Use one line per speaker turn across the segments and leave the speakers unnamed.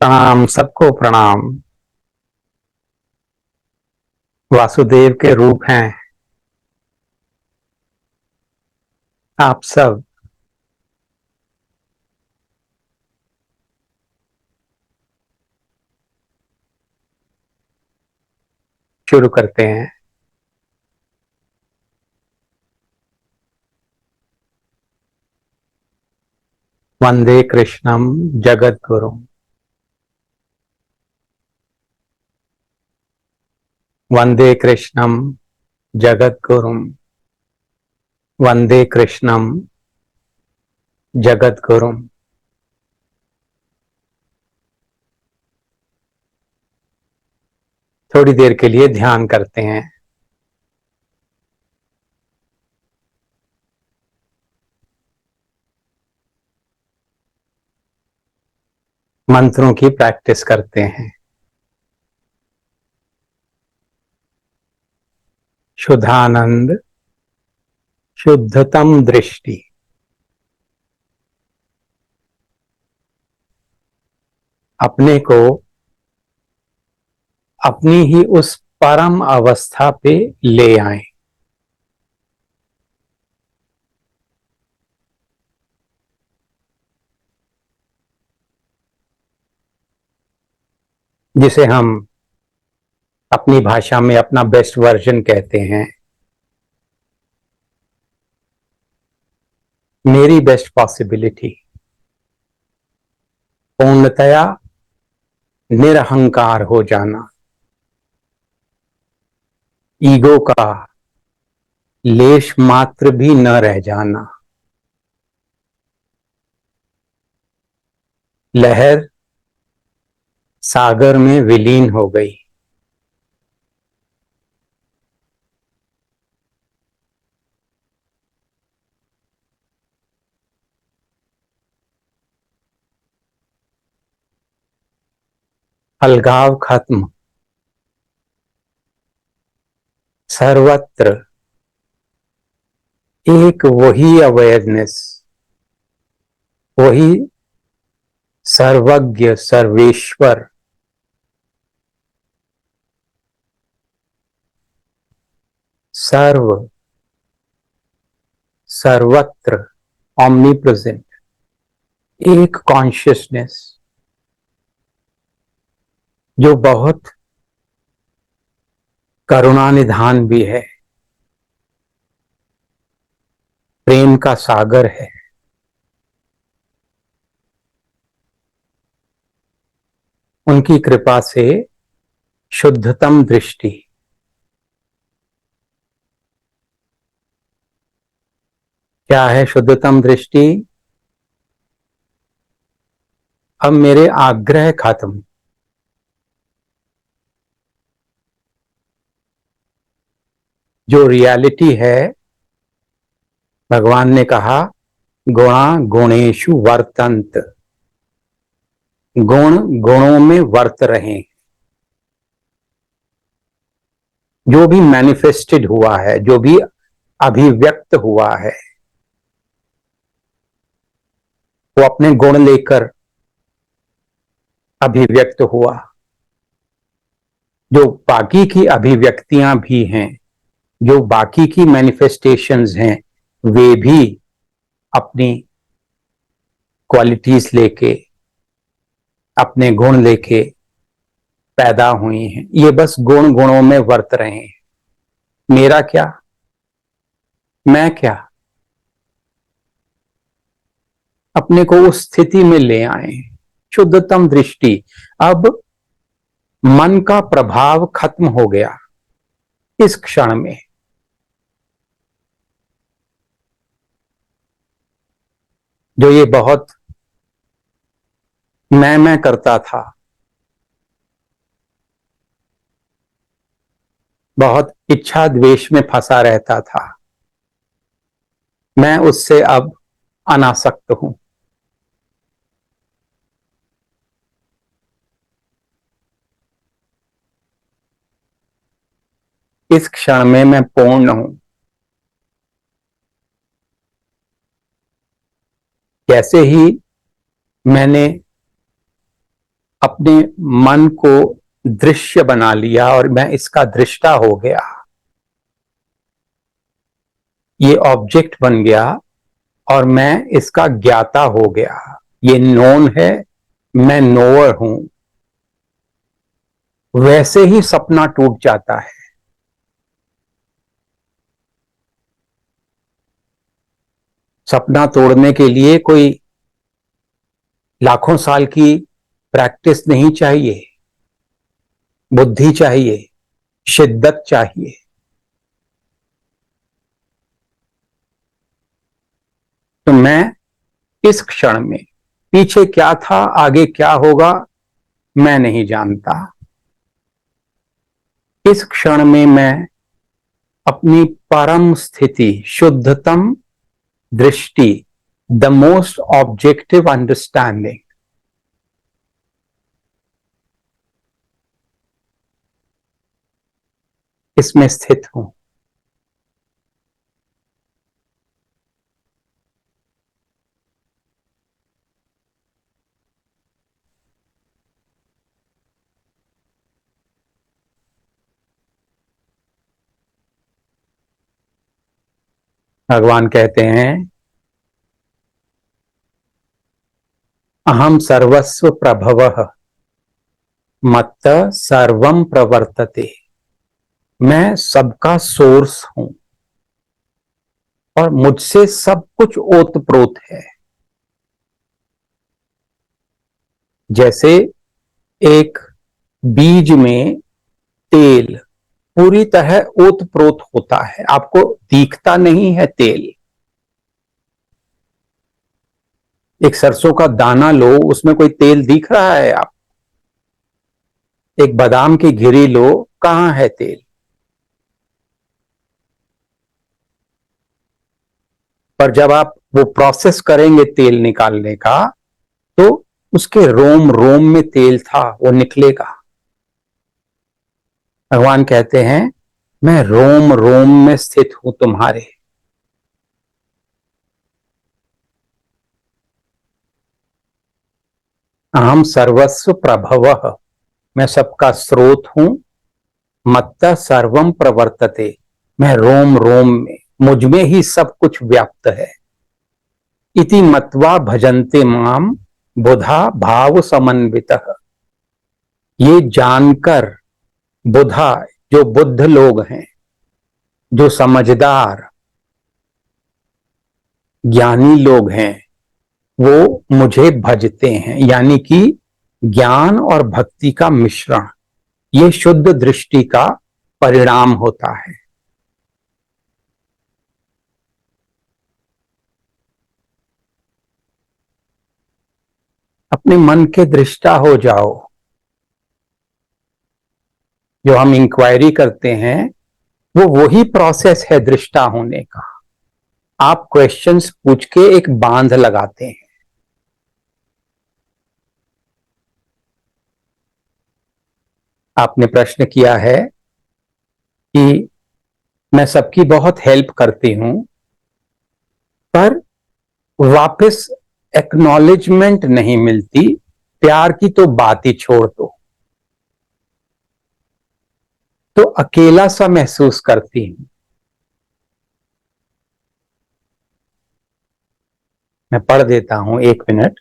प्रणाम, सबको प्रणाम। वासुदेव के रूप हैं आप सब। शुरू करते हैं। वंदे कृष्णम जगद्गुरुम। वंदे कृष्णम जगद्गुरुम। वंदे कृष्णम जगद्गुरुम। थोड़ी देर के लिए ध्यान करते हैं। मंत्रों की प्रैक्टिस करते हैं। शुद्धानंद, शुद्धतम दृष्टि। अपने को अपनी ही उस परम अवस्था पे ले आए जिसे हम अपनी भाषा में अपना बेस्ट वर्जन कहते हैं। मेरी बेस्ट पॉसिबिलिटी। पूर्णतया निरहंकार हो जाना। ईगो का लेश मात्र भी न रह जाना। लहर सागर में विलीन हो गई। अलगाव खत्म। सर्वत्र एक वही अवेयरनेस, वही सर्वज्ञ सर्वेश्वर, सर्व सर्वत्र ऑमनी प्रेजेंट, एक कॉन्शियसनेस जो बहुत करुणा निधान भी है, प्रेम का सागर है। उनकी कृपा से शुद्धतम दृष्टि। क्या है शुद्धतम दृष्टि? अब मेरे आग्रह खत्म। जो रियलिटी है, भगवान ने कहा गुणा गुणेशु वर्तंत। गुण गुणों में वर्त रहे। जो भी मैनिफेस्टेड हुआ है, जो भी अभिव्यक्त हुआ है, वो अपने गुण लेकर अभिव्यक्त हुआ। जो बाकी की अभिव्यक्तियां भी हैं, जो बाकी की मैनिफेस्टेशंस हैं, वे भी अपनी क्वालिटीज लेके, अपने गुण लेके पैदा हुई हैं। ये बस गुण गुणों में वर्त रहे हैं। मेरा क्या, मैं क्या, अपने को उस स्थिति में ले आए। शुद्धतम दृष्टि। अब मन का प्रभाव खत्म हो गया इस क्षण में। जो ये बहुत मैं करता था, बहुत इच्छा द्वेष में फंसा रहता था, मैं उससे अब अनासक्त हूं। इस क्षण में मैं पूर्ण हूं। जैसे ही मैंने अपने मन को दृश्य बना लिया और मैं इसका दृष्टा हो गया, ये ऑब्जेक्ट बन गया और मैं इसका ज्ञाता हो गया। ये नोन है, मैं नोअर हूं। वैसे ही सपना टूट जाता है। सपना तोड़ने के लिए कोई लाखों साल की प्रैक्टिस नहीं चाहिए, बुद्धि चाहिए, शिद्दत चाहिए। तो मैं इस क्षण में, पीछे क्या था आगे क्या होगा मैं नहीं जानता, इस क्षण में मैं अपनी परम स्थिति, शुद्धतम दृष्टि, द मोस्ट ऑब्जेक्टिव अंडरस्टैंडिंग, इसमें स्थित हूं। भगवान कहते हैं, अहम सर्वस्व प्रभवः मत्त सर्वम प्रवर्तते। मैं सबका सोर्स हूं और मुझसे सब कुछ ओतप्रोत है। जैसे एक बीज में तेल पूरी तरह ओतप्रोत होता है, आपको दिखता नहीं है तेल। एक सरसों का दाना लो, उसमें कोई तेल दिख रहा है आप? एक बादाम की घिरी लो, कहां है तेल? पर जब आप वो प्रोसेस करेंगे तेल निकालने का, तो उसके रोम रोम में तेल था, वो निकलेगा। भगवान कहते हैं, मैं रोम रोम में स्थित हूं तुम्हारे। अहम सर्वस्व प्रभवः, मैं सबका स्रोत हूं। मत्त सर्वम प्रवर्तते, मैं रोम रोम में, मुझ में ही सब कुछ व्याप्त है। इति मत्वा भजन्ते माम बुधा भाव समन्वितः। ये जानकर बुधा, जो बुद्ध लोग हैं, जो समझदार ज्ञानी लोग हैं, वो मुझे भजते हैं। यानी कि ज्ञान और भक्ति का मिश्रण, ये शुद्ध दृष्टि का परिणाम होता है। अपने मन के दृष्टा हो जाओ। जो हम इंक्वायरी करते हैं, वो वही प्रोसेस है दृष्टा होने का। आप क्वेश्चंस पूछ के एक बांध लगाते हैं। आपने प्रश्न किया है कि मैं सबकी बहुत हेल्प करती हूं, पर वापस एक्नॉलेजमेंट नहीं मिलती। प्यार की तो बात ही छोड़ दो, तो अकेला सा महसूस करती हूं। मैं पढ़ देता हूं, 1 minute.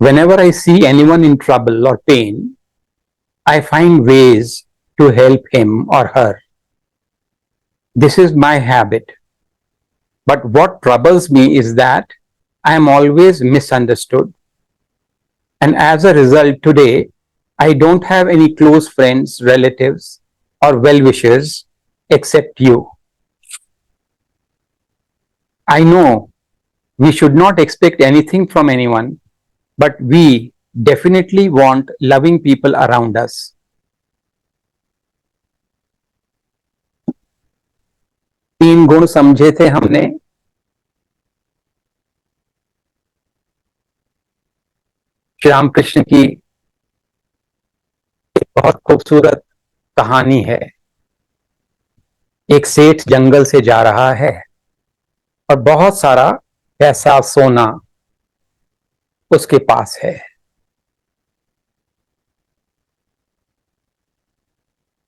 Whenever I see anyone in trouble or pain, I find ways to help him or her. This is my habit. But what troubles me is that I am always misunderstood. And as a result, today, I don't have any close friends, relatives, or well wishers except you. I know we should not expect anything from anyone, but we definitely want loving people around us. तीन गुण समझे थे हमने। श्री रामकृष्ण की एक बहुत खूबसूरत कहानी है। एक सेठ जंगल से जा रहा है और बहुत सारा पैसा सोना उसके पास है।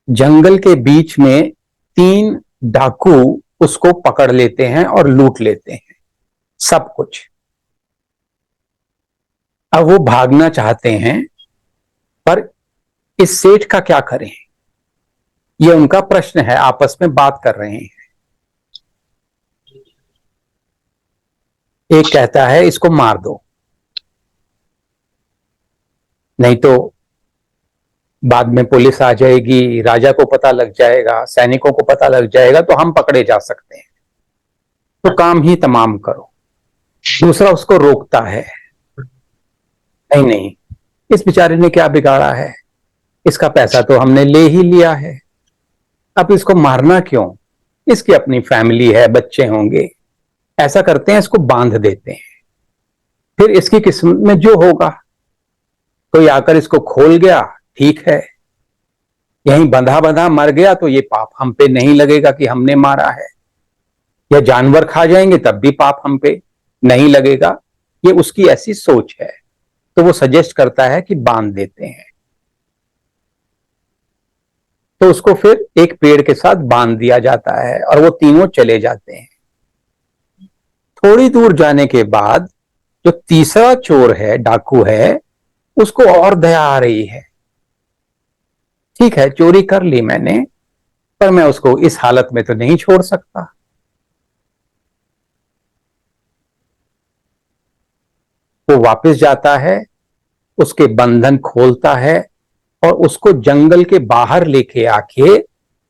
जंगल के बीच में 3 डाकू उसको पकड़ लेते हैं और लूट लेते हैं सब कुछ। अब वो भागना चाहते हैं, पर इस सेठ का क्या करें, ये उनका प्रश्न है। आपस में बात कर रहे हैं। एक कहता है इसको मार दो, नहीं तो बाद में पुलिस आ जाएगी, राजा को पता लग जाएगा, सैनिकों को पता लग जाएगा, तो हम पकड़े जा सकते हैं, तो काम ही तमाम करो। दूसरा उसको रोकता है, नहीं नहीं, इस बेचारे ने क्या बिगाड़ा है, इसका पैसा तो हमने ले ही लिया है, अब इसको मारना क्यों, इसकी अपनी फैमिली है, बच्चे होंगे। ऐसा करते हैं, इसको बांध देते हैं, फिर इसकी किस्मत में जो होगा, कोई आकर इसको खोल गया, ठीक है, यहीं बंधा बंधा मर गया तो ये पाप हम पे नहीं लगेगा कि हमने मारा है, या जानवर खा जाएंगे तब भी पाप हम पे नहीं लगेगा। ये उसकी ऐसी सोच है, तो वो सजेस्ट करता है कि बांध देते हैं। तो उसको फिर एक पेड़ के साथ बांध दिया जाता है और वो तीनों चले जाते हैं। थोड़ी दूर जाने के बाद जो तीसरा चोर है, डाकू है, उसको और दया आ रही है। ठीक है, चोरी कर ली मैंने, पर मैं उसको इस हालत में तो नहीं छोड़ सकता। वो वापस जाता है, उसके बंधन खोलता है और उसको जंगल के बाहर लेके आके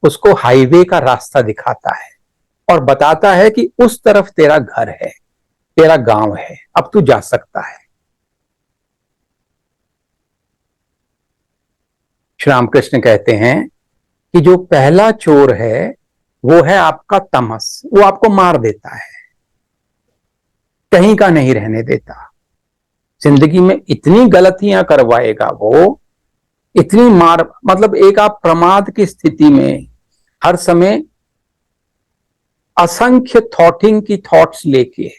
उसको हाईवे का रास्ता दिखाता है और बताता है कि उस तरफ तेरा घर है, तेरा गांव है, अब तू जा सकता है। श्री रामकृष्ण कहते हैं कि जो पहला चोर है वो है आपका तमस, वो आपको मार देता है, कहीं का नहीं रहने देता, जिंदगी में इतनी गलतियां करवाएगा वो, इतनी मार, मतलब एक आप प्रमाद की स्थिति में हर समय असंख्य थॉटिंग की थॉट्स लेके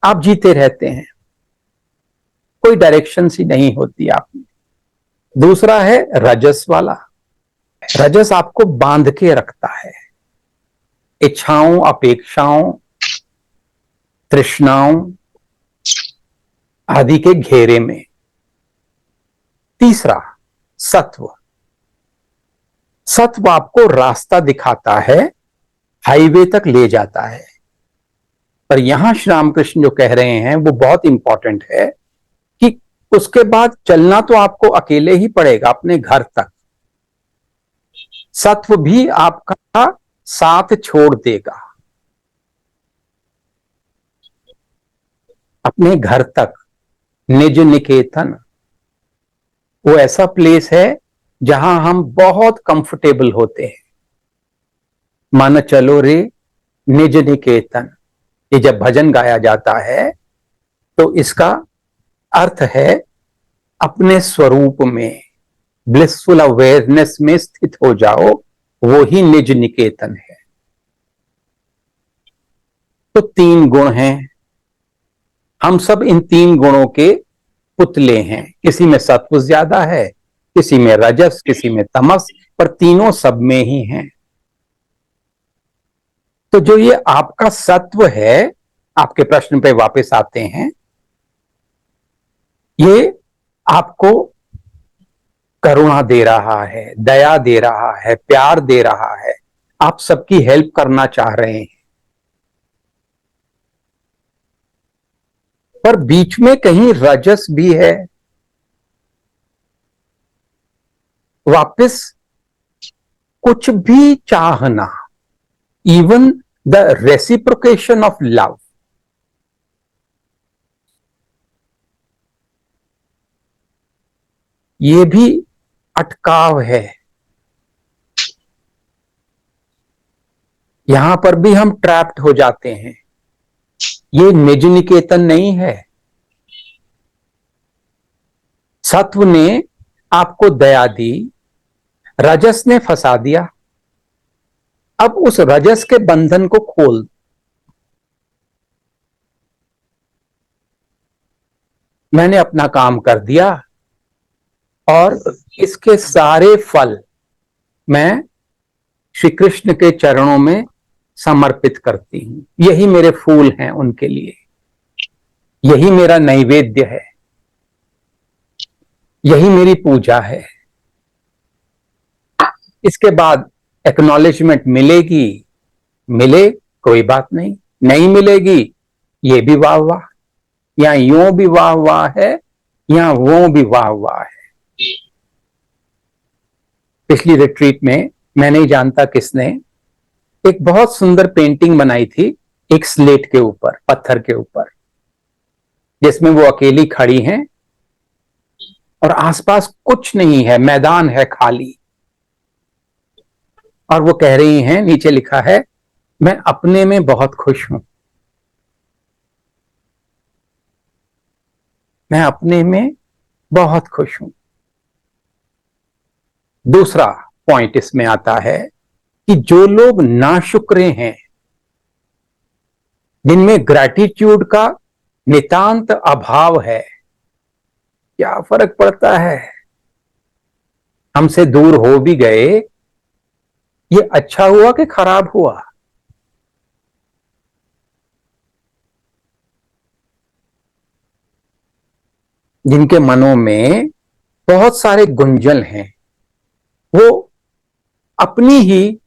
आप जीते रहते हैं, कोई डायरेक्शन सी नहीं होती आप में। दूसरा है रजस वाला, रजस आपको बांध के रखता है, इच्छाओं, अपेक्षाओं, तृष्णाओं आदि के घेरे में। तीसरा सत्व, सत्व आपको रास्ता दिखाता है, हाईवे तक ले जाता है। पर यहां श्री रामकृष्ण जो कह रहे हैं वो बहुत इंपॉर्टेंट है कि उसके बाद चलना तो आपको अकेले ही पड़ेगा अपने घर तक, सत्व भी आपका साथ छोड़ देगा अपने घर तक। निज निकेतन वो ऐसा प्लेस है जहां हम बहुत कंफर्टेबल होते हैं। मन चलो रे निज निकेतन, ये जब भजन गाया जाता है तो इसका अर्थ है अपने स्वरूप में, ब्लिसफुल अवेयरनेस में स्थित हो जाओ, वो ही निज निकेतन है। तो 3 गुण हैं, हम सब इन 3 गुणों के पुतले हैं, किसी में सत्व ज्यादा है, किसी में रजस, किसी में तमस, पर तीनों सब में ही हैं। तो जो ये आपका सत्व है, आपके प्रश्न पे वापस आते हैं, ये आपको करुणा दे रहा है, दया दे रहा है, प्यार दे रहा है, आप सबकी हेल्प करना चाह रहे हैं, पर बीच में कहीं रजस भी है। वापस कुछ भी चाहना, even the reciprocation of love, ये भी अटकाव है। यहां पर भी हम ट्रैप्ड हो जाते हैं। ये निज निकेतन नहीं है। सत्व ने आपको दया दी, रजस ने फंसा दिया, अब उस रजस के बंधन को खोल। मैंने अपना काम कर दिया और इसके सारे फल मैं श्री कृष्ण के चरणों में समर्पित करती हूं। यही मेरे फूल हैं उनके लिए, यही मेरा नैवेद्य है, यही मेरी पूजा है। इसके बाद एक्नॉलेजमेंट मिलेगी, मिले कोई बात नहीं, नहीं मिलेगी ये भी वाह वाह, या यूं भी वाह वाह है, या वो भी वाह वाह है। पिछली रिट्रीट में मैं नहीं जानता किसने एक बहुत सुंदर पेंटिंग बनाई थी, एक स्लेट के ऊपर, पत्थर के ऊपर, जिसमें वो अकेली खड़ी हैं और आसपास कुछ नहीं है, मैदान है खाली, और वो कह रही हैं, नीचे लिखा है, मैं अपने में बहुत खुश हूं, मैं अपने में बहुत खुश हूं। दूसरा पॉइंट इसमें आता है कि जो लोग नाशुक्रे हैं, जिनमें ग्रैटिट्यूड का नितांत अभाव है, क्या फर्क पड़ता है हमसे दूर हो भी गए, ये अच्छा हुआ कि खराब हुआ। जिनके मनों में बहुत सारे गुंजल हैं, वो अपनी ही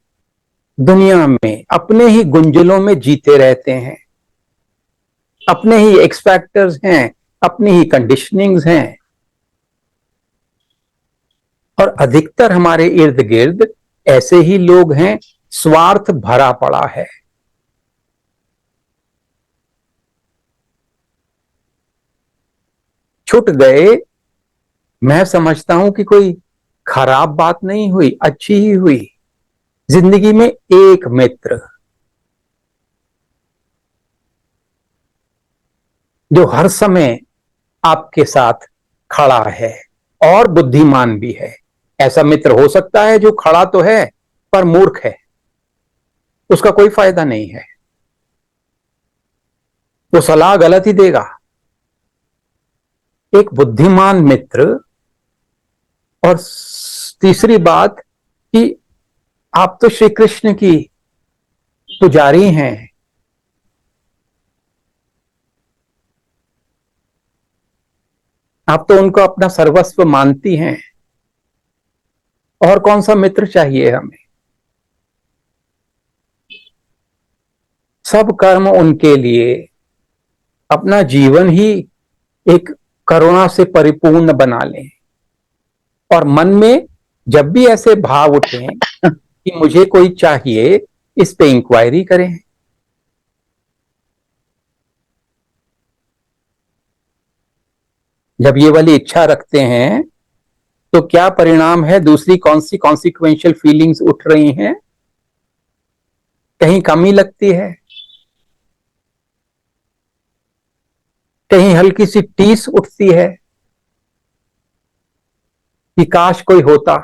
दुनिया में, अपने ही गुंजलों में जीते रहते हैं, अपने ही एक्सपेक्टर्स हैं, अपनी ही कंडीशनिंग्स हैं। और अधिकतर हमारे इर्द गिर्द ऐसे ही लोग हैं, स्वार्थ भरा पड़ा है। छूट गए, मैं समझता हूं कि कोई खराब बात नहीं हुई, अच्छी ही हुई। जिंदगी में एक मित्र जो हर समय आपके साथ खड़ा है और बुद्धिमान भी है। ऐसा मित्र हो सकता है जो खड़ा तो है पर मूर्ख है, उसका कोई फायदा नहीं है, वो सलाह गलत ही देगा। एक बुद्धिमान मित्र, और तीसरी बात कि आप तो श्री कृष्ण की पुजारी हैं, आप तो उनको अपना सर्वस्व मानती हैं, और कौन सा मित्र चाहिए हमें। सब कर्म उनके लिए, अपना जीवन ही एक करुणा से परिपूर्ण बना लें, और मन में जब भी ऐसे भाव उठे कि मुझे कोई चाहिए, इस पे इंक्वायरी करें। जब ये वाली इच्छा रखते हैं तो क्या परिणाम है, दूसरी कौन सी कॉन्सिक्वेंशियल फीलिंग्स उठ रही हैं, कहीं कमी लगती है, कहीं हल्की सी टीस उठती है कि काश कोई होता।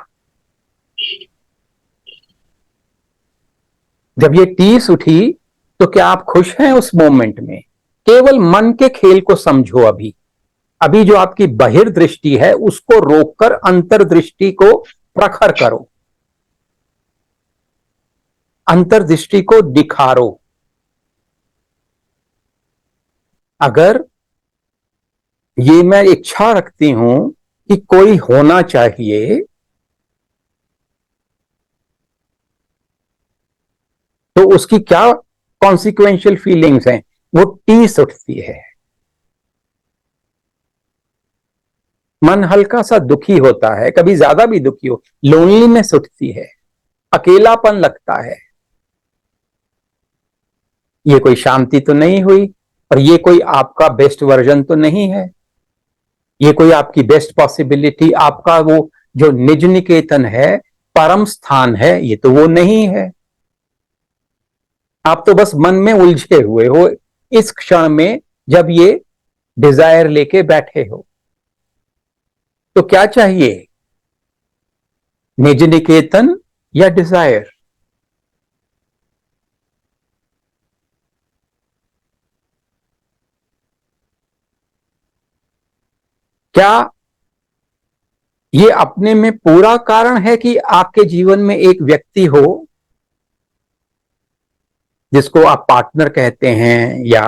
जब ये टीस उठी तो क्या आप खुश हैं उस मोमेंट में? केवल मन के खेल को समझो। अभी अभी जो आपकी बहिर्दृष्टि है उसको रोककर अंतर्दृष्टि को प्रखर करो, अंतर्दृष्टि को दिखारो। अगर ये मैं इच्छा रखती हूं कि कोई होना चाहिए, तो उसकी क्या कॉन्सिक्वेंशियल फीलिंग्स हैं? वो टीस उठती है, मन हल्का सा दुखी होता है, कभी ज्यादा भी दुखी हो, लोनलीनेस उठती है, अकेलापन लगता है। ये कोई शांति तो नहीं हुई, और ये कोई आपका बेस्ट वर्जन तो नहीं है, ये कोई आपकी बेस्ट पॉसिबिलिटी, आपका वो जो निज निकेतन है, परम स्थान है, ये तो वो नहीं है। आप तो बस मन में उलझे हुए हो इस क्षण में, जब ये डिजायर लेके बैठे हो। तो क्या चाहिए, निज निकेतन या डिजायर? क्या ये अपने में पूरा कारण है कि आपके जीवन में एक व्यक्ति हो जिसको आप पार्टनर कहते हैं या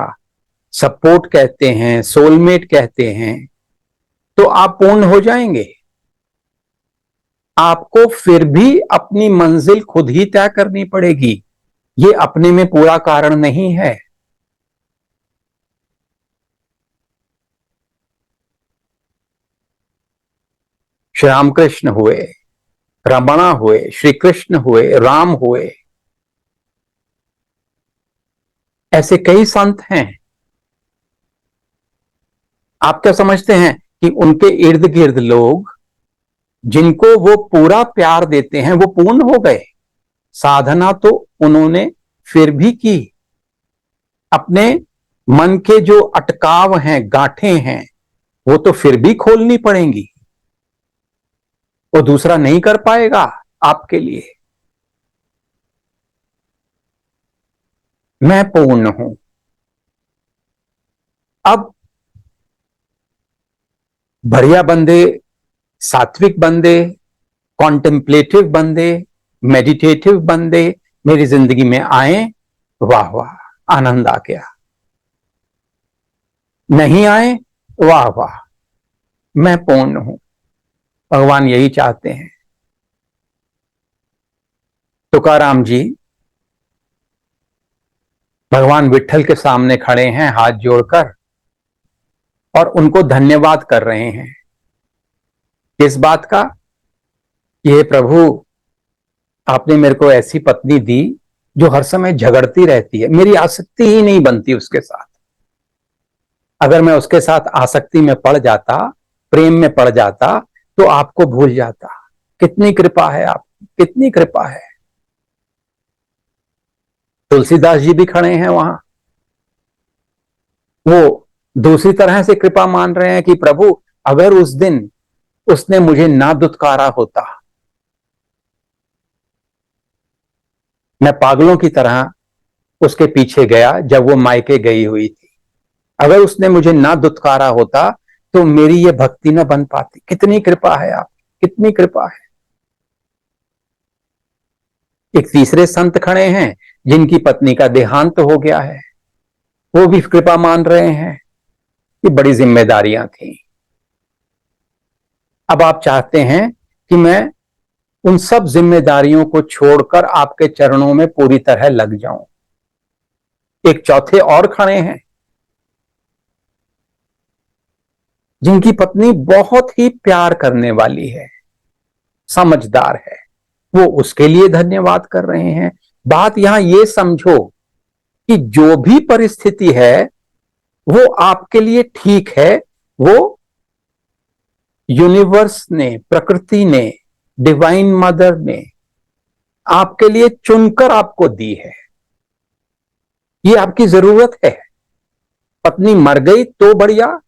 सपोर्ट कहते हैं, सोलमेट कहते हैं, तो आप पूर्ण हो जाएंगे? आपको फिर भी अपनी मंजिल खुद ही तय करनी पड़ेगी। ये अपने में पूरा कारण नहीं है। श्री रामकृष्ण हुए, रमणा हुए, श्री कृष्ण हुए, राम हुए, ऐसे कई संत हैं। आप क्या समझते हैं कि उनके इर्द गिर्द लोग जिनको वो पूरा प्यार देते हैं वो पूर्ण हो गए? साधना तो उन्होंने फिर भी की। अपने मन के जो अटकाव हैं, गांठें हैं, वो तो फिर भी खोलनी पड़ेंगी। वो दूसरा नहीं कर पाएगा आपके लिए। मैं पूर्ण हूं। अब बढ़िया बंदे, सात्विक बंदे, कॉन्टेम्पलेटिव बंदे, मेडिटेटिव बंदे मेरी जिंदगी में आए, वाह वाह, आनंद आ गया। नहीं आए, वाह वाह, मैं पूर्ण हूं। भगवान यही चाहते हैं। तुकाराम जी भगवान विट्ठल के सामने खड़े हैं हाथ जोड़कर और उनको धन्यवाद कर रहे हैं। किस बात का? ये प्रभु, आपने मेरे को ऐसी पत्नी दी जो हर समय झगड़ती रहती है, मेरी आसक्ति ही नहीं बनती उसके साथ। अगर मैं उसके साथ आसक्ति में पड़ जाता, प्रेम में पड़ जाता, तो आपको भूल जाता। कितनी कृपा है आपकी, कितनी कृपा है। तुलसीदास जी भी खड़े हैं वहां। वो दूसरी तरह से कृपा मान रहे हैं कि प्रभु, अगर उस दिन उसने मुझे ना दुत्कारा होता, मैं पागलों की तरह उसके पीछे गया जब वो मायके गई हुई थी, अगर उसने मुझे ना दुत्कारा होता तो मेरी ये भक्ति न बन पाती। कितनी कृपा है आप, कितनी कृपा है। एक तीसरे संत खड़े हैं जिनकी पत्नी का देहांत हो गया है, वो भी कृपा मान रहे हैं कि बड़ी जिम्मेदारियां थी। अब आप चाहते हैं कि मैं उन सब जिम्मेदारियों को छोड़कर आपके चरणों में पूरी तरह लग जाऊं। एक चौथे और खड़े हैं जिनकी पत्नी बहुत ही प्यार करने वाली है, समझदार है, वो उसके लिए धन्यवाद कर रहे हैं। बात यहां ये समझो कि जो भी परिस्थिति है वो आपके लिए ठीक है। वो यूनिवर्स ने, प्रकृति ने, डिवाइन मदर ने आपके लिए चुनकर आपको दी है। ये आपकी जरूरत है। पत्नी मर गई तो बढ़िया,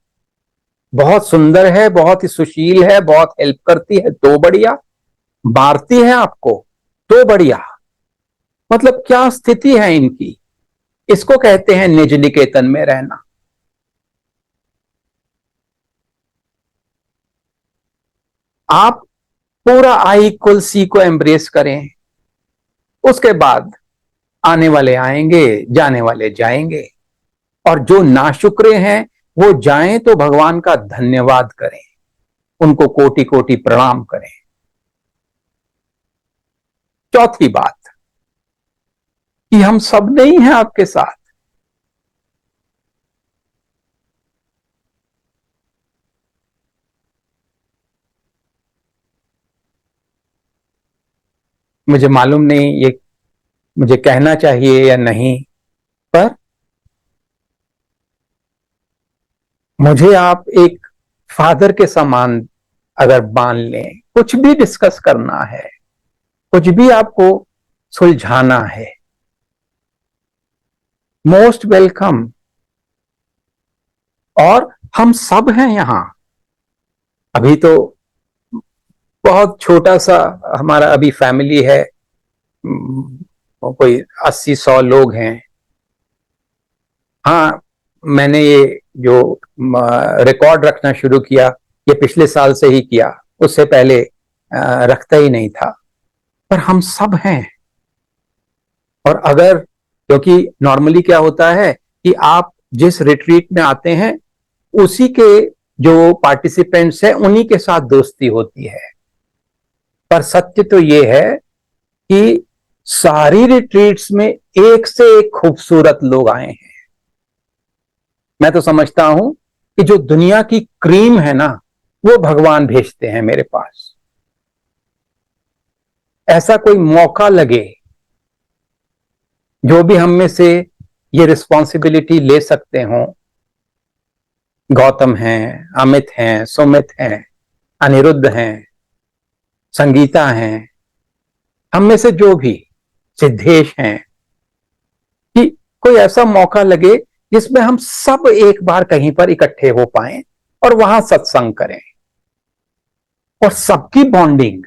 बहुत सुंदर है, बहुत ही सुशील है, बहुत हेल्प करती है तो बढ़िया, मारती है आपको तो बढ़िया। मतलब क्या स्थिति है इनकी। इसको कहते हैं निज निकेतन में रहना। आप पूरा आई इक्वल सी को एम्ब्रेस करें, उसके बाद आने वाले आएंगे, जाने वाले जाएंगे। और जो नाशुक्रे हैं वो जाएं तो भगवान का धन्यवाद करें, उनको कोटि कोटि प्रणाम करें। चौथी बात कि हम सब नहीं हैं आपके साथ। मुझे मालूम नहीं ये मुझे कहना चाहिए या नहीं, पर मुझे आप एक फादर के समान अगर मान लें, कुछ भी डिस्कस करना है, कुछ भी आपको सुलझाना है, मोस्ट वेलकम। और हम सब हैं यहां। अभी तो बहुत छोटा सा हमारा अभी फैमिली है, कोई 80-100 लोग हैं। हाँ, मैंने ये जो रिकॉर्ड रखना शुरू किया ये पिछले साल से ही किया, उससे पहले रखता ही नहीं था, पर हम सब हैं। और अगर, क्योंकि नॉर्मली क्या होता है कि आप जिस रिट्रीट में आते हैं उसी के जो पार्टिसिपेंट्स हैं उन्हीं के साथ दोस्ती होती है, पर सत्य तो ये है कि सारी रिट्रीट्स में एक से एक खूबसूरत लोग आए हैं। मैं तो समझता हूं कि जो दुनिया की क्रीम है ना, वो भगवान भेजते हैं मेरे पास। ऐसा कोई मौका लगे, जो भी हम में से ये रिस्पॉन्सिबिलिटी ले सकते हो, गौतम हैं, अमित हैं, सुमित हैं, अनिरुद्ध हैं, संगीता हैं, हम में से जो भी, सिद्धेश हैं, कि कोई ऐसा मौका लगे जिसमें हम सब एक बार कहीं पर इकट्ठे हो पाएं और वहां सत्संग करें, और सबकी बॉन्डिंग,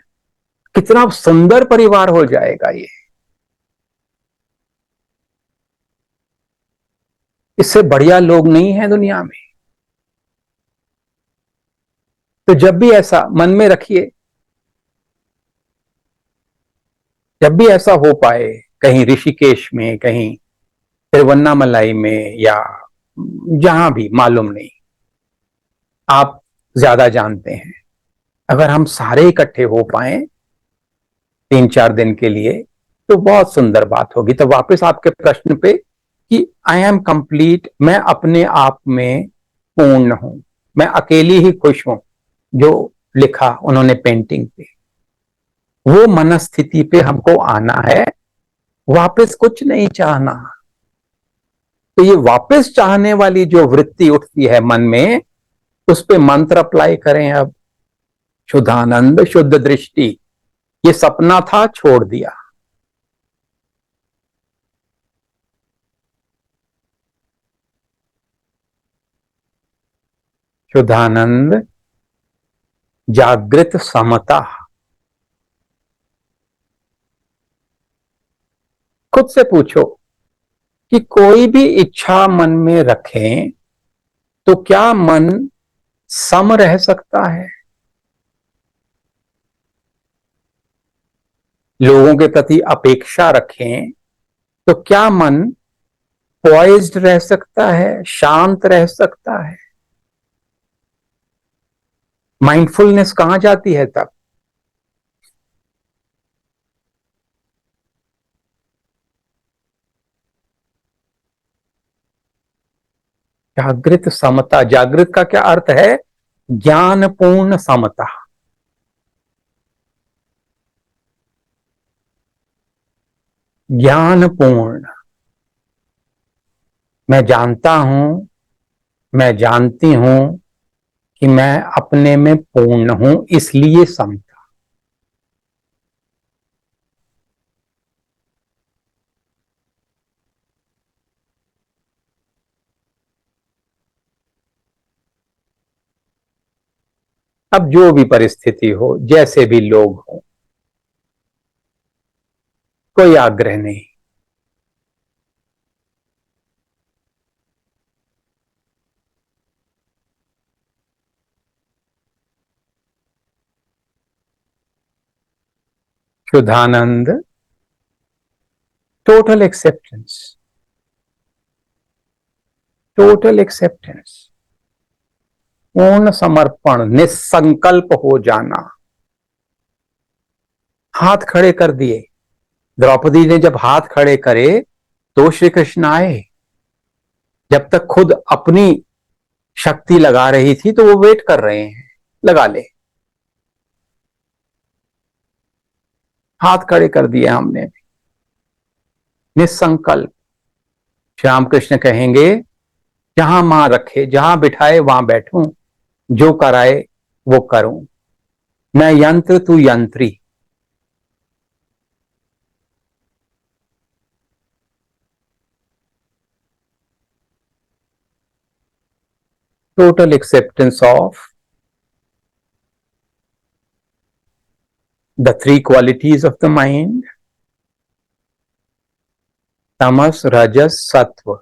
कितना सुंदर परिवार हो जाएगा ये। इससे बढ़िया लोग नहीं है दुनिया में। तो जब भी ऐसा मन में रखिए, जब भी ऐसा हो पाए, कहीं ऋषिकेश में, कहीं तिरुवन्नामलाई में, या जहां भी, मालूम नहीं, आप ज्यादा जानते हैं, अगर हम सारे इकट्ठे हो पाए 3-4 दिन के लिए, तो बहुत सुंदर बात होगी। तो वापस आपके प्रश्न पे कि आई एम कंप्लीट, मैं अपने आप में पूर्ण हूं, मैं अकेली ही खुश हूं, जो लिखा उन्होंने पेंटिंग पे, वो मनस्थिति पे हमको आना है, वापस कुछ नहीं चाहना। तो ये वापस चाहने वाली जो वृत्ति उठती है मन में, उस पे मंत्र अप्लाई करें अब। शुद्धानंद, शुद्ध दृष्टि, ये सपना था, छोड़ दिया। शुद्धानंद, जागृत समता। खुद से पूछो कि कोई भी इच्छा मन में रखें तो क्या मन सम रह सकता है? लोगों के प्रति अपेक्षा रखें तो क्या मन पॉइज्ड रह सकता है, शांत रह सकता है? माइंडफुलनेस कहां जाती है तब? जागृत समता, जागृत का क्या अर्थ है? ज्ञानपूर्ण समता। ज्ञानपूर्ण, मैं जानता हूं, मैं जानती हूं कि मैं अपने में पूर्ण हूं, इसलिए समता। अब जो भी परिस्थिति हो, जैसे भी लोग हो, कोई आग्रह नहीं। शुद्धानंद, टोटल एक्सेप्टेंस, टोटल एक्सेप्टेंस, पूर्ण समर्पण, निसंकल्प हो जाना। हाथ खड़े कर दिए, द्रौपदी ने जब हाथ खड़े करे तो श्री कृष्ण आए। जब तक खुद अपनी शक्ति लगा रही थी तो वो वेट कर रहे हैं, लगा ले। हाथ खड़े कर दिए हमने भी, निसंकल्प। श्याम कृष्ण कहेंगे, जहां मां रखे, जहां बिठाए वहां बैठूं, जो कराए वो करूं, मैं यंत्र तू यंत्री। Total acceptance of the three qualities of the mind, tamas, rajas, सत्व।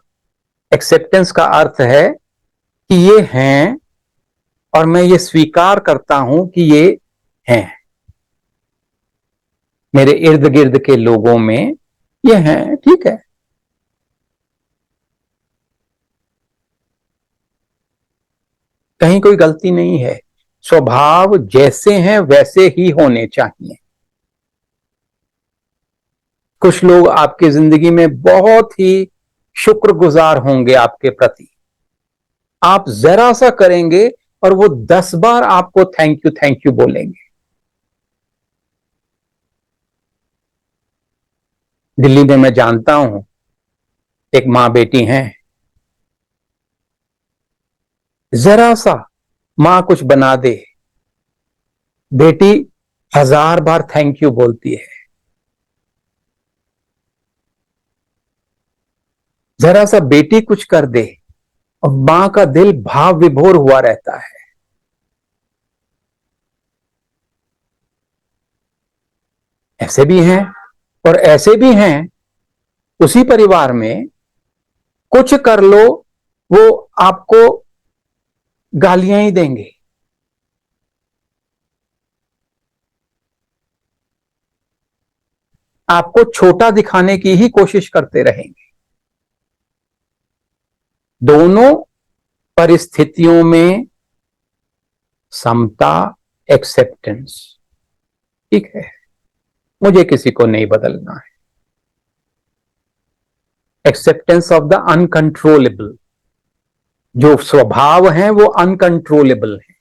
एक्सेप्टेंस का अर्थ है कि ये हैं और मैं ये स्वीकार करता हूं कि ये हैं, मेरे इर्द गिर्द के लोगों में ये हैं, ठीक है। कहीं कोई गलती नहीं है, स्वभाव जैसे हैं वैसे ही होने चाहिए। कुछ लोग आपकी जिंदगी में बहुत ही शुक्रगुजार होंगे आपके प्रति, आप जरा सा करेंगे और वो 10 बार आपको थैंक यू बोलेंगे। दिल्ली में मैं जानता हूं, एक मां बेटी हैं, जरा सा मां कुछ बना दे, बेटी 1000 बार थैंक यू बोलती है। जरा सा बेटी कुछ कर दे और मां का दिल भाव विभोर हुआ रहता है। ऐसे भी हैं और ऐसे भी हैं, उसी परिवार में कुछ कर लो वो आपको गालियां ही देंगे। आपको छोटा दिखाने की ही कोशिश करते रहेंगे। दोनों परिस्थितियों में समता, एक्सेप्टेंस, ठीक है। मुझे किसी को नहीं बदलना है। एक्सेप्टेंस ऑफ द अनकंट्रोलेबल, जो स्वभाव है वो अनकंट्रोलेबल है।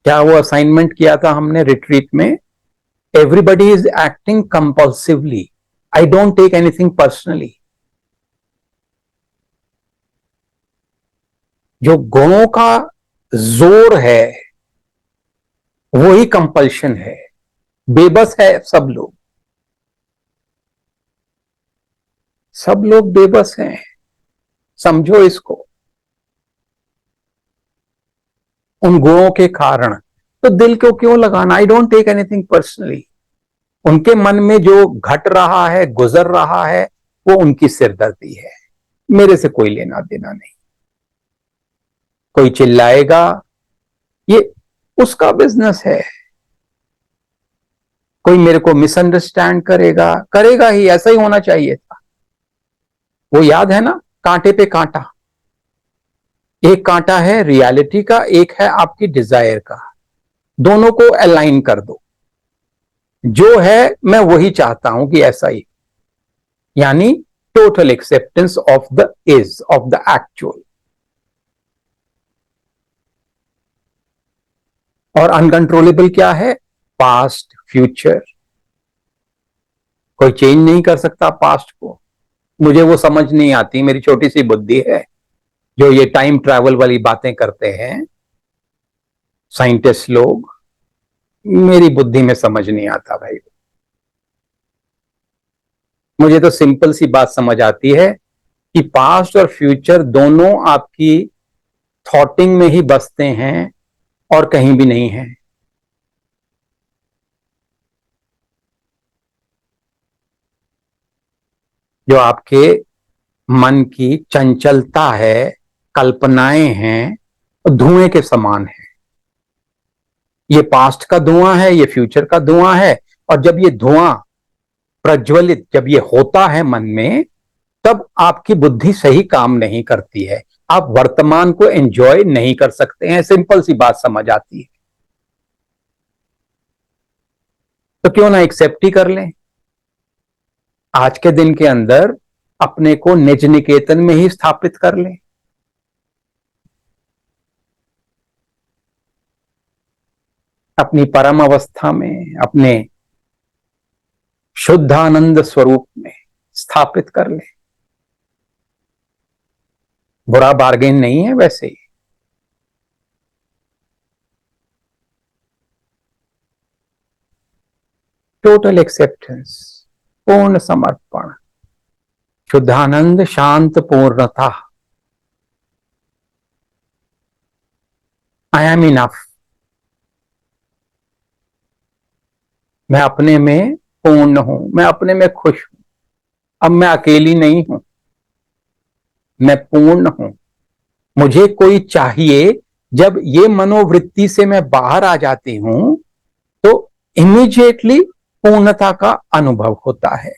क्या वो असाइनमेंट किया था हमने रिट्रीट में, everybody is acting compulsively, I don't take anything personally. जो गुणों का जोर है वही कंपल्शन है। बेबस है सब लोग, सब लोग बेबस हैं, समझो इसको। उन गुणों के कारण तो दिल को क्यों लगाना, I don't take anything personally. उनके मन में जो घट रहा है, गुजर रहा है, वो उनकी सिरदर्दी है, मेरे से कोई लेना देना नहीं। कोई चिल्लाएगा, ये उसका बिजनेस है। कोई मेरे को मिसअंडरस्टैंड करेगा, करेगा ही, ऐसा ही होना चाहिए था। वो याद है ना, कांटे पे कांटा, एक कांटा है रियलिटी का, एक है आपकी डिजायर का, दोनों को अलाइन कर दो। जो है मैं वही चाहता हूं कि ऐसा ही, यानी total acceptance of the is, of the actual. और अनकंट्रोलेबल क्या है, पास्ट, फ्यूचर। कोई चेंज नहीं कर सकता पास्ट को, मुझे वो समझ नहीं आती, मेरी छोटी सी बुद्धि है। जो ये टाइम ट्रैवल वाली बातें करते हैं साइंटिस्ट लोग, मेरी बुद्धि में समझ नहीं आता भाई। मुझे तो सिंपल सी बात समझ आती है कि पास्ट और फ्यूचर दोनों आपकी थॉटिंग में ही बसते हैं और कहीं भी नहीं है। जो आपके मन की चंचलता है, कल्पनाएं हैं, धुएं के समान है। ये पास्ट का धुआं है, ये फ्यूचर का धुआं है। और जब ये धुआं प्रज्वलित, जब ये होता है मन में, तब आपकी बुद्धि सही काम नहीं करती है, आप वर्तमान को एंजॉय नहीं कर सकते हैं। सिंपल सी बात समझ आती है। तो क्यों ना एक्सेप्ट ही कर लें, आज के दिन के अंदर अपने को निज निकेतन में ही स्थापित कर लें। अपनी परम अवस्था में, अपने शुद्धानंद स्वरूप में स्थापित कर ले। बुरा बार्गेन नहीं है वैसे ही। टोटल एक्सेप्टेंस, पूर्ण समर्पण, शुद्धानंद, शांत पूर्णता। आई एम इनफ, मैं अपने में पूर्ण हूं, मैं अपने में खुश हूं। अब मैं अकेली नहीं हूं, मैं पूर्ण हूं, मुझे कोई चाहिए, जब ये मनोवृत्ति से मैं बाहर आ जाती हूं तो इमीडिएटली पूर्णता का अनुभव होता है।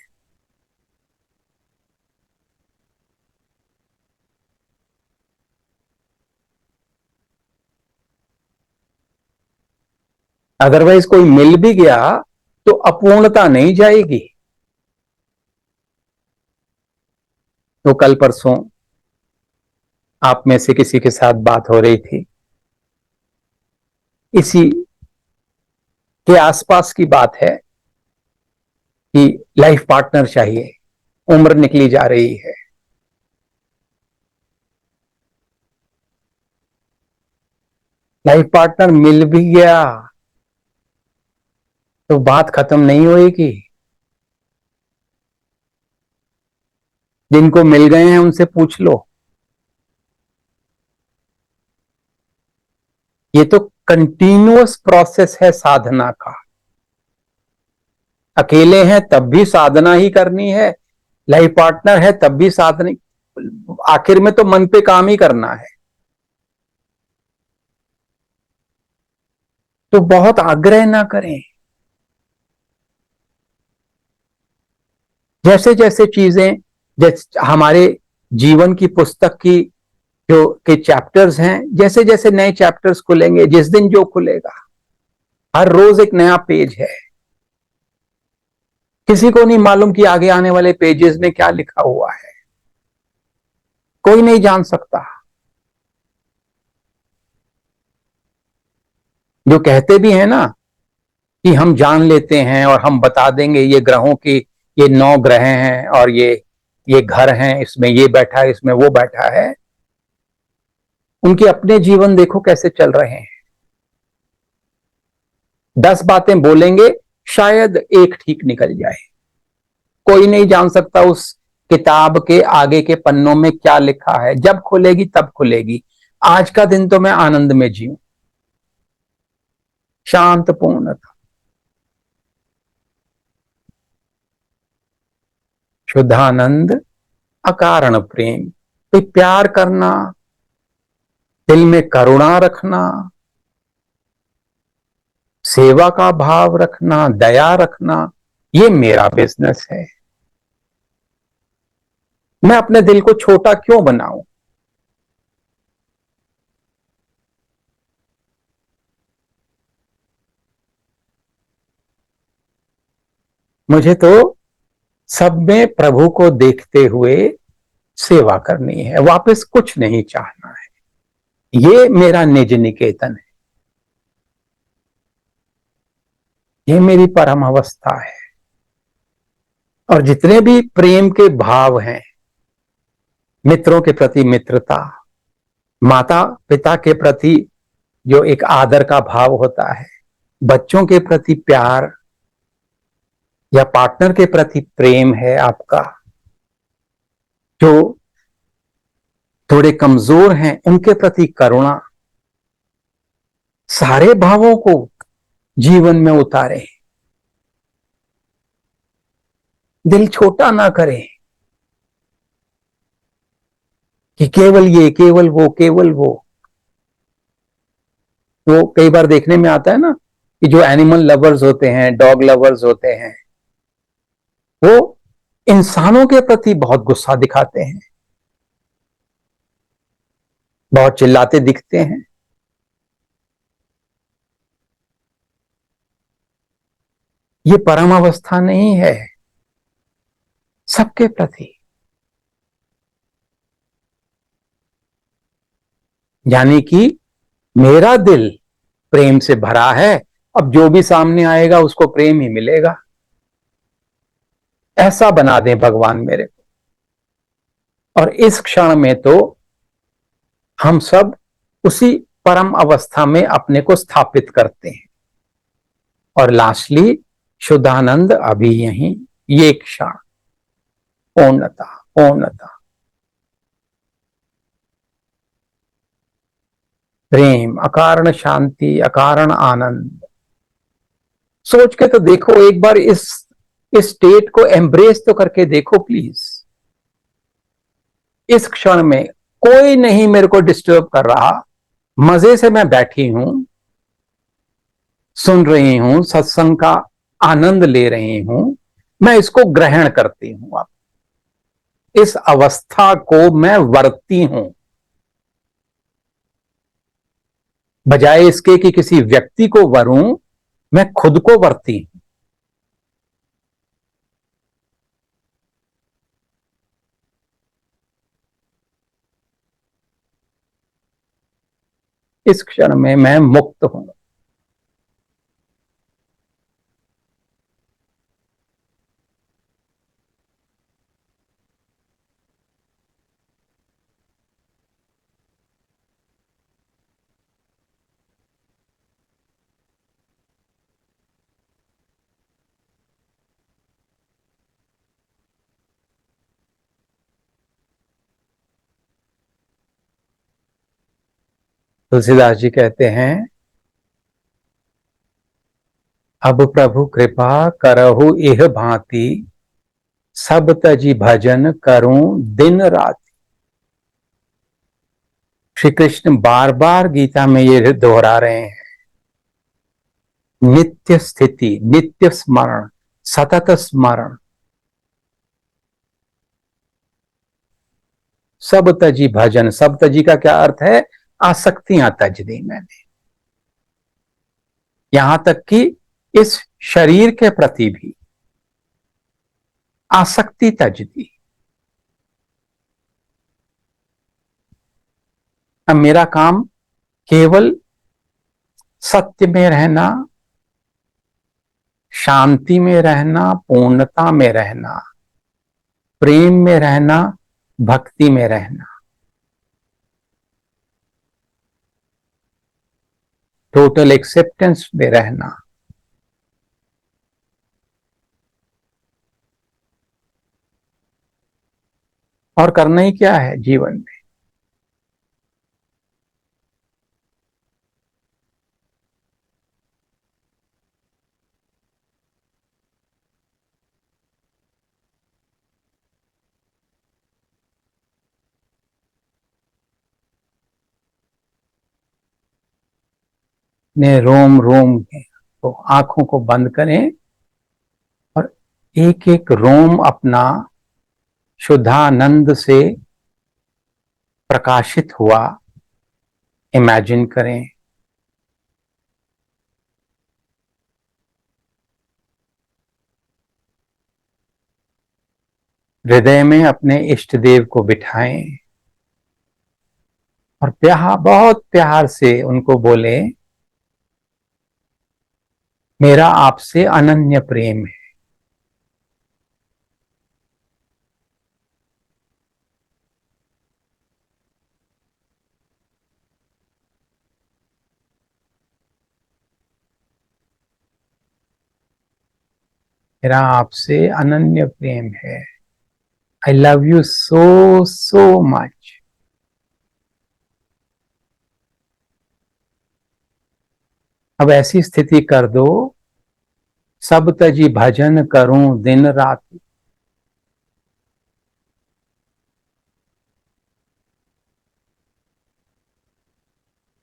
अदरवाइज कोई मिल भी गया तो अपूर्णता नहीं जाएगी। तो कल परसों आप में से किसी के साथ बात हो रही थी, इसी के आसपास की बात है कि लाइफ पार्टनर चाहिए, उम्र निकली जा रही है, लाइफ पार्टनर मिल भी गया तो बात खत्म नहीं होएगी। जिनको मिल गए हैं उनसे पूछ लो। ये तो कंटिन्यूअस प्रोसेस है साधना का। अकेले हैं तब भी साधना ही करनी है, लाइफ पार्टनर है तब भी साधना, आखिर में तो मन पे काम ही करना है। तो बहुत आग्रह ना करें। जैसे जैसे चीजें, जैसे हमारे जीवन की पुस्तक की जो के चैप्टर्स हैं, जैसे जैसे नए चैप्टर्स खुलेंगे, जिस दिन जो खुलेगा, हर रोज एक नया पेज है। किसी को नहीं मालूम कि आगे आने वाले पेजेस में क्या लिखा हुआ है, कोई नहीं जान सकता। जो कहते भी हैं ना कि हम जान लेते हैं और हम बता देंगे ये ग्रहों की, ये 9 ग्रह हैं और ये घर हैं, इसमें ये बैठा है, इसमें वो बैठा है, उनके अपने जीवन देखो कैसे चल रहे हैं। 10 बातें बोलेंगे, शायद एक ठीक निकल जाए। कोई नहीं जान सकता उस किताब के आगे के पन्नों में क्या लिखा है। जब खुलेगी तब खुलेगी। आज का दिन तो मैं आनंद में जीऊं, शांतपूर्ण था, शुद्धानंद, अकारण प्रेम। कोई प्यार करना, दिल में करुणा रखना, सेवा का भाव रखना, दया रखना, ये मेरा बिजनेस है। मैं अपने दिल को छोटा क्यों बनाऊं? मुझे तो सब में प्रभु को देखते हुए सेवा करनी है, वापस कुछ नहीं चाहना है। ये मेरा निज निकेतन है, ये मेरी परम अवस्था है। और जितने भी प्रेम के भाव हैं, मित्रों के प्रति मित्रता, माता पिता के प्रति जो एक आदर का भाव होता है, बच्चों के प्रति प्यार, या पार्टनर के प्रति प्रेम है आपका, जो थोड़े कमजोर हैं उनके प्रति करुणा, सारे भावों को जीवन में उतारे। दिल छोटा ना करें कि केवल ये, केवल वो, केवल वो। तो कई बार देखने में आता है ना कि जो एनिमल लवर्स होते हैं, डॉग लवर्स होते हैं, वो इंसानों के प्रति बहुत गुस्सा दिखाते हैं, बहुत चिल्लाते दिखते हैं। ये परम अवस्था नहीं है सबके प्रति। यानी कि मेरा दिल प्रेम से भरा है, अब जो भी सामने आएगा उसको प्रेम ही मिलेगा। ऐसा बना दें भगवान मेरे को। और इस क्षण में तो हम सब उसी परम अवस्था में अपने को स्थापित करते हैं। और लास्टली शुद्धानंद अभी यहीं, ये क्षण, पूर्णता, पूर्णता, प्रेम, अकारण शांति, अकारण आनंद। सोच के तो देखो एक बार, इस स्टेट को एम्ब्रेस तो करके देखो प्लीज। इस क्षण में कोई नहीं मेरे को डिस्टर्ब कर रहा, मजे से मैं बैठी हूं, सुन रही हूं, सत्संग का आनंद ले रही हूं, मैं इसको ग्रहण करती हूं। अब इस अवस्था को मैं वरती हूं, बजाय इसके कि किसी व्यक्ति को वरूं, मैं खुद को वरती हूं। इस क्षण में मैं मुक्त हूं। तुलसीदास जी कहते हैं, अब प्रभु कृपा करहु इह भांति, सब तजी भजन करूं दिन रात। श्री कृष्ण बार बार गीता में ये दोहरा रहे हैं, नित्य स्थिति, नित्य स्मरण, सतत स्मरण। सब तजी भजन, सब तजी का क्या अर्थ है? आसक्तियां तज दी मैंने, यहां तक कि इस शरीर के प्रति भी आसक्ति तज दी। अब मेरा काम केवल सत्य में रहना, शांति में रहना, पूर्णता में रहना, प्रेम में रहना, भक्ति में रहना, टोटल एक्सेप्टेंस में रहना। और करना ही क्या है जीवन में? ने रोम रोम के तो आंखों को बंद करें और एक एक रोम अपना शुद्धानंद से प्रकाशित हुआ इमेजिन करें। हृदय में अपने इष्ट देव को बिठाएं और बहुत प्यार से उनको बोले, मेरा आपसे अनन्य प्रेम है। मेरा आपसे अनन्य प्रेम है। I love you so so much. अब ऐसी स्थिति कर दो, सब तजी भजन करूं दिन रात।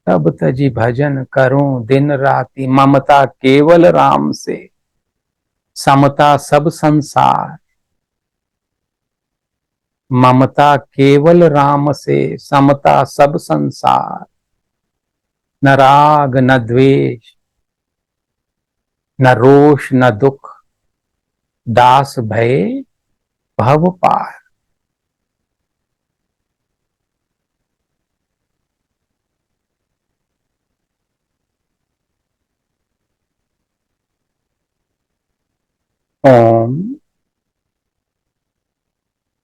सब तजी भजन करूं दिन राति, ममता केवल राम से, समता सब संसार। ममता केवल राम से, समता सब संसार। न राग न द्वेष, न रोष न दुख, दास भय भव पार। ओम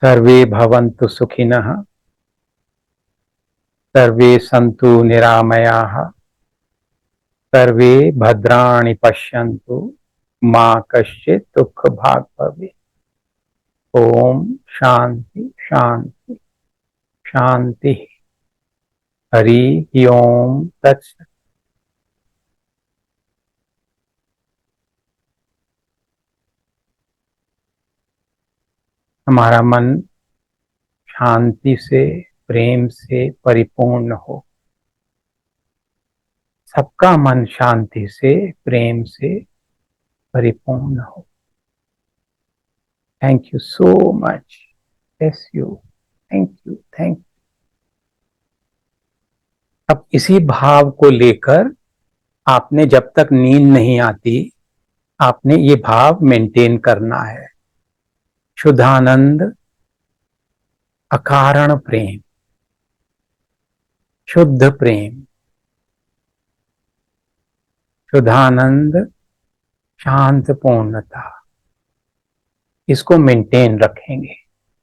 सर्वे भवन्तु सुखिनः, सर्वे सन्तु निरामयाः, सर्वे भद्राणि पश्यन्तु, मा कश्चित् दुःख भाग् भवेत्। ओम शांति शांति शांति। हरि ओम तत्सत। हमारा मन शांति से प्रेम से परिपूर्ण हो, सबका मन शांति से प्रेम से परिपूर्ण हो। Thank you so much. Bless you. Thank you, thank you. अब इसी भाव को लेकर आपने, जब तक नींद नहीं आती, आपने ये भाव मेंटेन करना है। शुद्धानंद अकारण प्रेम, शुद्ध प्रेम, शुद्धानंद शांत पूर्णता, इसको मेंटेन रखेंगे।